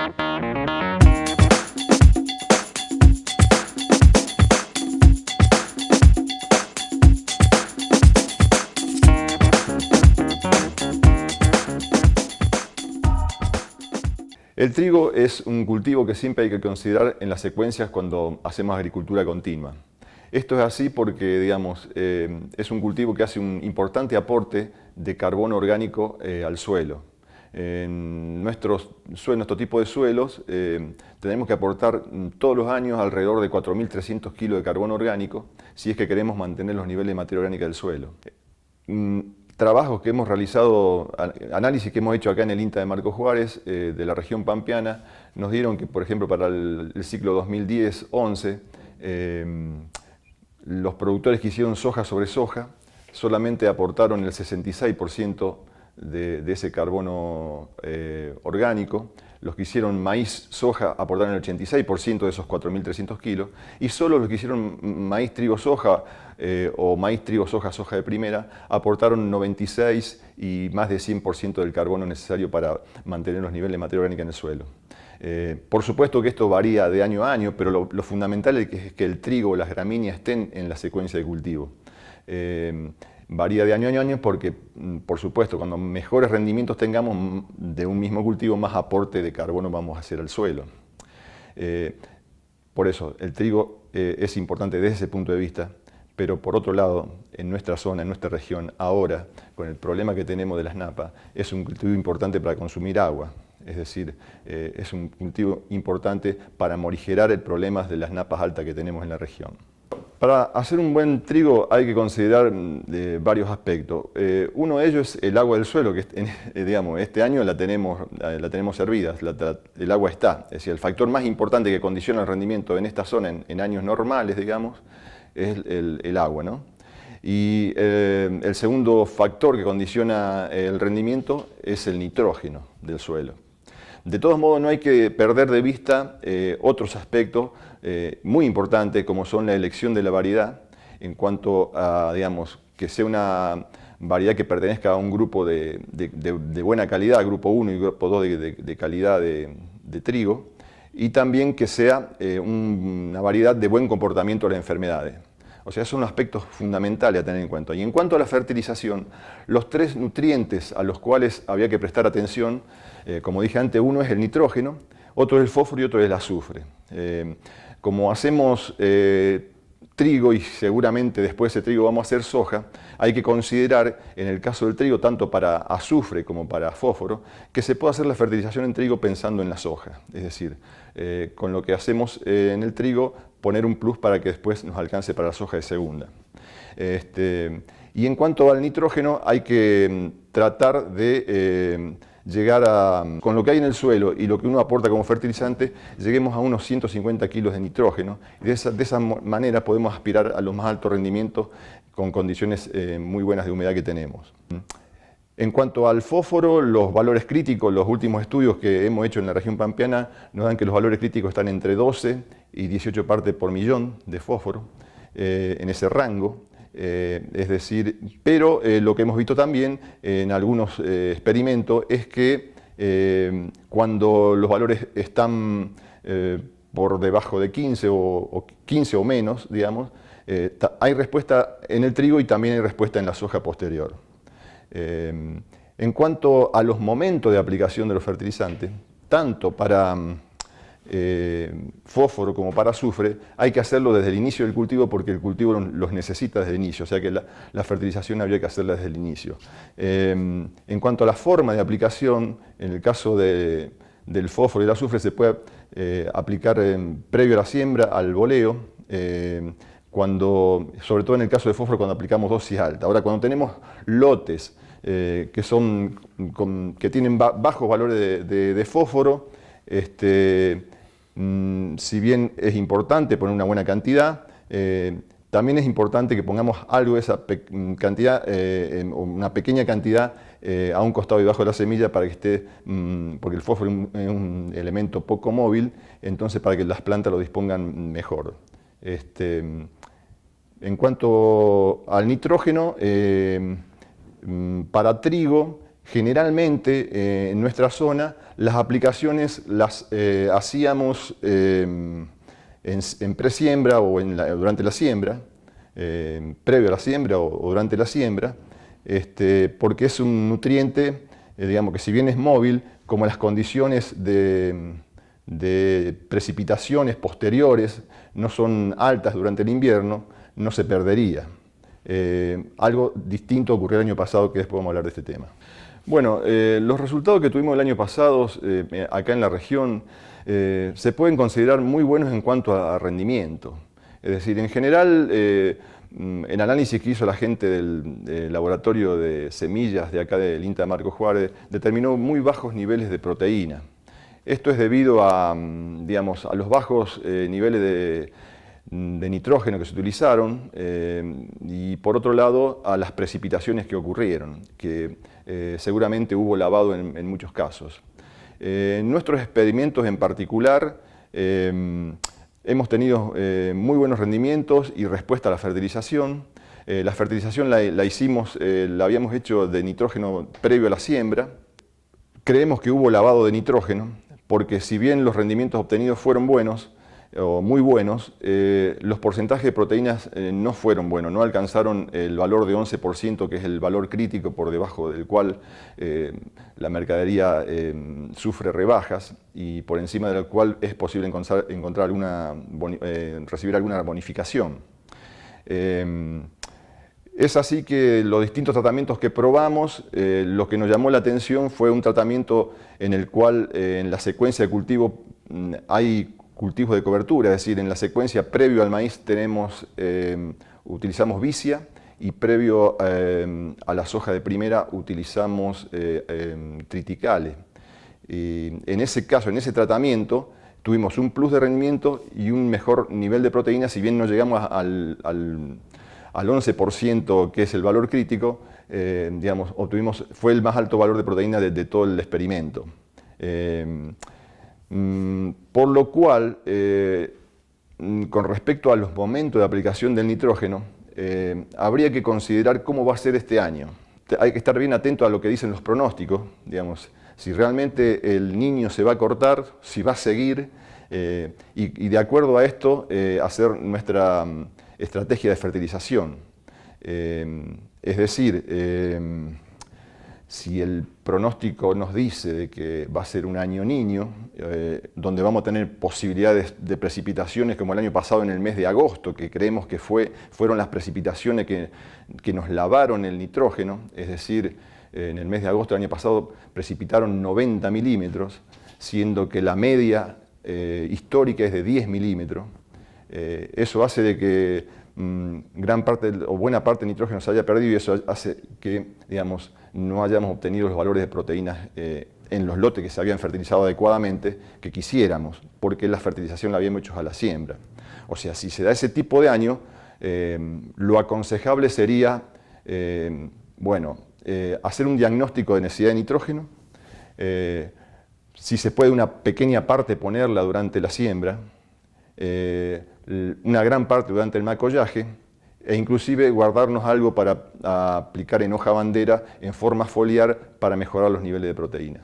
El trigo es un cultivo que siempre hay que considerar en las secuencias cuando hacemos agricultura continua. Esto es así porque, digamos, es un cultivo que hace un importante aporte de carbono orgánico al suelo. En nuestro tipo de suelos tenemos que aportar todos los años alrededor de 4.300 kilos de carbono orgánico si es que queremos mantener los niveles de materia orgánica del suelo. Trabajos que hemos realizado, análisis que hemos hecho acá en el INTA de Marcos Juárez, de la región pampeana, nos dieron que, por ejemplo, para el ciclo 2010-11, los productores que hicieron soja sobre soja solamente aportaron el 66% de ese carbono orgánico. Los que hicieron maíz, soja, aportaron el 86% de esos 4.300 kilos, y solo los que hicieron maíz, trigo, soja o maíz, trigo, soja, soja de primera, aportaron 96 y más de 100% del carbono necesario para mantener los niveles de materia orgánica en el suelo. Por supuesto que esto varía de año a año, pero lo fundamental es que el trigo o las gramíneas estén en la secuencia de cultivo. Varía de año a año porque, por supuesto, cuando mejores rendimientos tengamos de un mismo cultivo, más aporte de carbono vamos a hacer al suelo. Por eso, el trigo es importante desde ese punto de vista, pero por otro lado, en nuestra zona, en nuestra región, ahora, con el problema que tenemos de las napas, es un cultivo importante para consumir agua. Es decir, es un cultivo importante para morigerar el problema de las napas altas que tenemos en la región. Para hacer un buen trigo hay que considerar varios aspectos. Uno de ellos es el agua del suelo, que digamos, este año la tenemos servida, el agua está. Es decir, el factor más importante que condiciona el rendimiento en esta zona en años normales, digamos, es el agua, ¿no? Y el segundo factor que condiciona el rendimiento es el nitrógeno del suelo. De todos modos, no hay que perder de vista otros aspectos muy importantes, como son la elección de la variedad, en cuanto a, digamos, que sea una variedad que pertenezca a un grupo de buena calidad, grupo 1 y grupo 2 de calidad de trigo, y también que sea una variedad de buen comportamiento de las enfermedades. O sea, son aspectos fundamentales a tener en cuenta. Y en cuanto a la fertilización, los tres nutrientes a los cuales había que prestar atención, como dije antes, uno es el nitrógeno, otro es el fósforo y otro es el azufre. Como hacemos trigo y seguramente después de ese trigo vamos a hacer soja, hay que considerar en el caso del trigo, tanto para azufre como para fósforo, que se puede hacer la fertilización en trigo pensando en la soja. Es decir, con lo que hacemos en el trigo, poner un plus para que después nos alcance para la soja de segunda. Y en cuanto al nitrógeno, hay que tratar de llegar a, con lo que hay en el suelo y lo que uno aporta como fertilizante, lleguemos a unos 150 kilos de nitrógeno. Y de esa manera podemos aspirar a los más altos rendimientos con condiciones muy buenas de humedad que tenemos. En cuanto al fósforo, los valores críticos, los últimos estudios que hemos hecho en la región pampeana nos dan que los valores críticos están entre 12 y 18 partes por millón de fósforo, en ese rango. Es decir, pero lo que hemos visto también en algunos experimentos es que cuando los valores están por debajo de 15 o 15 o menos, digamos, hay respuesta en el trigo y también hay respuesta en la soja posterior. En cuanto a los momentos de aplicación de los fertilizantes, tanto para fósforo como para azufre, hay que hacerlo desde el inicio del cultivo porque el cultivo los necesita desde el inicio, o sea que la fertilización habría que hacerla desde el inicio. En cuanto a la forma de aplicación, en el caso del fósforo y el azufre se puede aplicar previo a la siembra, al boleo, sobre todo en el caso de fósforo cuando aplicamos dosis alta. Ahora, cuando tenemos lotes que tienen bajos valores de fósforo, si bien es importante poner una buena cantidad, también es importante que pongamos algo de esa cantidad, una pequeña cantidad a un costado y debajo de la semilla para que esté, porque el fósforo es un elemento poco móvil, entonces para que las plantas lo dispongan mejor. En cuanto al nitrógeno, para trigo Generalmente en nuestra zona las aplicaciones las hacíamos en presiembra o durante la siembra, previo a la siembra o durante la siembra, porque es un nutriente, digamos que si bien es móvil, como las condiciones de precipitaciones posteriores no son altas durante el invierno, no se perdería. Algo distinto ocurrió el año pasado, que después vamos a hablar de este tema. Bueno, los resultados que tuvimos el año pasado acá en la región se pueden considerar muy buenos en cuanto a rendimiento. Es decir, en general, en análisis que hizo la gente del laboratorio de semillas de acá del INTA Marco Juárez, determinó muy bajos niveles de proteína. Esto es debido a, digamos, a los bajos niveles de nitrógeno que se utilizaron y por otro lado a las precipitaciones que ocurrieron, que seguramente hubo lavado en muchos casos. En nuestros experimentos en particular hemos tenido muy buenos rendimientos y respuesta a la fertilización. La fertilización la habíamos hecho de nitrógeno previo a la siembra. Creemos que hubo lavado de nitrógeno porque si bien los rendimientos obtenidos fueron buenos, o muy buenos, los porcentajes de proteínas no fueron buenos, no alcanzaron el valor de 11%, que es el valor crítico por debajo del cual la mercadería sufre rebajas y por encima del cual es posible encontrar recibir alguna bonificación. Es así que los distintos tratamientos que probamos, lo que nos llamó la atención fue un tratamiento en el cual en la secuencia de cultivo hay cultivos de cobertura, es decir, en la secuencia previo al maíz utilizamos vicia y previo a la soja de primera utilizamos triticales. Y en ese caso, en ese tratamiento, tuvimos un plus de rendimiento y un mejor nivel de proteína, si bien no llegamos al 11%, que es el valor crítico, digamos, fue el más alto valor de proteína de todo el experimento. Por lo cual, con respecto a los momentos de aplicación del nitrógeno, habría que considerar cómo va a ser este año. Hay que estar bien atento a lo que dicen los pronósticos, digamos, si realmente el niño se va a cortar, si va a seguir, y de acuerdo a esto, hacer nuestra estrategia de fertilización. Es decir, si el pronóstico nos dice de que va a ser un año niño, donde vamos a tener posibilidades de precipitaciones como el año pasado en el mes de agosto, que creemos que fueron las precipitaciones que nos lavaron el nitrógeno, es decir, en el mes de agosto del año pasado precipitaron 90 milímetros, siendo que la media histórica es de 10 milímetros. Eso hace de que gran parte o buena parte del nitrógeno se haya perdido y eso hace que, digamos, no hayamos obtenido los valores de proteínas en los lotes que se habían fertilizado adecuadamente que quisiéramos, porque la fertilización la habíamos hecho a la siembra. O sea, si se da ese tipo de año, lo aconsejable sería, hacer un diagnóstico de necesidad de nitrógeno, si se puede una pequeña parte ponerla durante la siembra, una gran parte durante el macollaje e inclusive guardarnos algo para aplicar en hoja bandera en forma foliar para mejorar los niveles de proteína.